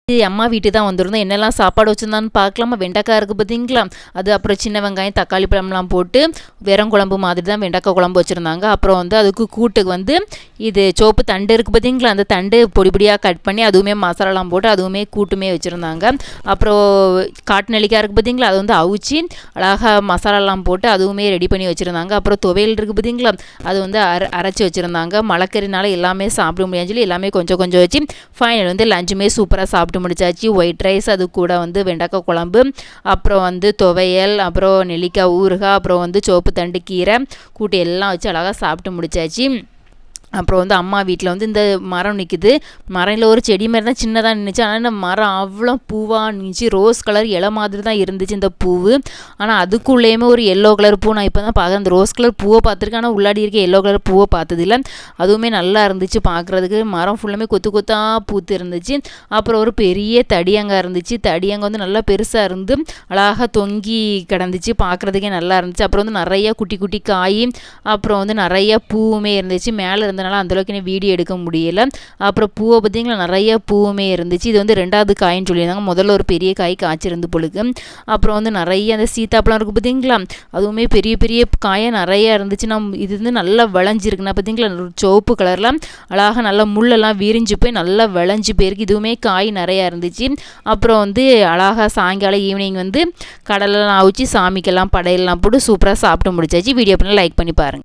அம்மா வீட்டுக்கு தான் வந்திருந்தோம். என்னெல்லாம் சாப்பாடு வச்சுருந்தான்னு பார்க்கலாமா? வெண்டைக்காய் இருக்குது பார்த்தீங்களா, அது அப்புறம் சின்ன வெங்காயம் தக்காளி பழம்லாம் போட்டு வெறும் குழம்பு மாதிரி தான் வெண்டைக்காய் குழம்பு வச்சுருந்தாங்க. அப்புறம் வந்து அதுக்கு கூட்டுக்கு வந்து இது சோப்பு தண்டு இருக்குது பார்த்தீங்களா, அந்த தண்டு பொடி பொடியாக கட் பண்ணி அதுவுமே மசாலாலாம் போட்டு அதுவுமே கூட்டுமே வச்சுருந்தாங்க. அப்புறம் காட்டு நெல்லிக்காய் இருக்குது பார்த்தீங்களா, அது வந்து அவிச்சு அழகாக மசாலாலாம் போட்டு அதுவுமே ரெடி பண்ணி வச்சுருந்தாங்க. அப்புறம் துவையல் இருக்குது பார்த்தீங்களா, அது வந்து அரைச்சி வச்சுருந்தாங்க. மழைக்கறினால எல்லாமே சாப்பிட முடியாதுன்னு சொல்லி எல்லாமே கொஞ்சம் கொஞ்சம் வச்சு ஃபைனல் வந்து லஞ்சுமே சூப்பராக சாப்பிட்டு முடிச்சாச்சு. ஒயிட் ரைஸ், அது கூட வந்து வெண்டைக்காய் குழம்பு, அப்புறம் வந்து துவையல், அப்புறம் நெல்லிக்காய் ஊறுகாய், அப்புறம் வந்து சோப்பு தண்டு கீரை கூட்டு எல்லாம் வச்சு அழகாக சாப்பிட்டு முடிச்சாச்சு. அப்புறம் வந்து அம்மா வீட்டில் வந்து இந்த மரம் நிற்குது. மரத்தில் ஒரு செடி மாதிரி தான் சின்னதாக நின்றுச்சு. ஆனால் இந்த மரம் அவ்வளோ பூவாக நின்றுச்சு. ரோஸ் கலர் இலை மாதிரி தான் இருந்துச்சு இந்த பூவு. ஆனால் அதுக்குள்ளேயுமே ஒரு எல்லோ கலர் பூ நான் இப்போ தான் பார்க்குறேன். அந்த ரோஸ் கலர் பூவை பார்த்துருக்கேன், ஆனால் உள்ளாடி இருக்க எல்லோ கலர் பூவை பார்த்ததில்ல. அதுவுமே நல்லா இருந்துச்சு பார்க்குறதுக்கு. மரம் ஃபுல்லாமே கொத்து கொத்தாக பூத்து இருந்துச்சு. அப்புறம் ஒரு பெரிய தடியங்காய் இருந்துச்சு. தடியங்காய் வந்து நல்லா பெருசாக இருந்து அழகாக தொங்கி கிடந்துச்சு. பார்க்குறதுக்கே நல்லா இருந்துச்சு. அப்புறம் வந்து நிறைய குட்டி குட்டி காய், அப்புறம் வந்து நிறைய பூவுமே இருந்துச்சு. மேலே இருந்த அந்தளவுக்கு எனக்கு வீடியோ எடுக்க முடியல. அப்புறம் பூவை பார்த்தீங்களா, நிறைய பூவுமே இருந்துச்சு. இது வந்து 2வது காயின்னு சொல்லியிருந்தாங்க. முதல்ல ஒரு பெரிய காய் காய்ச்சிருந்து பொழுது. அப்புறம் வந்து நிறைய அந்த சீத்தாப்பழம் இருக்குது பார்த்தீங்களா, அதுவுமே பெரிய பெரிய காயாக நிறையா இருந்துச்சு. இது வந்து நல்லா விளைஞ்சிருக்குண்ணா பார்த்தீங்களா, சிவப்பு கலரில் அழகாக நல்லா முள்ளெல்லாம் விரிஞ்சு போய் நல்லா விளைஞ்சு போயிருக்கு. இதுவுமே காய் நிறையா இருந்துச்சு. அப்புறம் வந்து அழகாக சாயங்காலம் ஈவினிங் வந்து கடலெல்லாம் அவிச்சு சாமிக்கெல்லாம் படையெல்லாம் போட்டு சூப்பராக சாப்பிட்டு முடிச்சாச்சு. வீடியோ பண்ணி லைக் பண்ணி பாருங்கள்.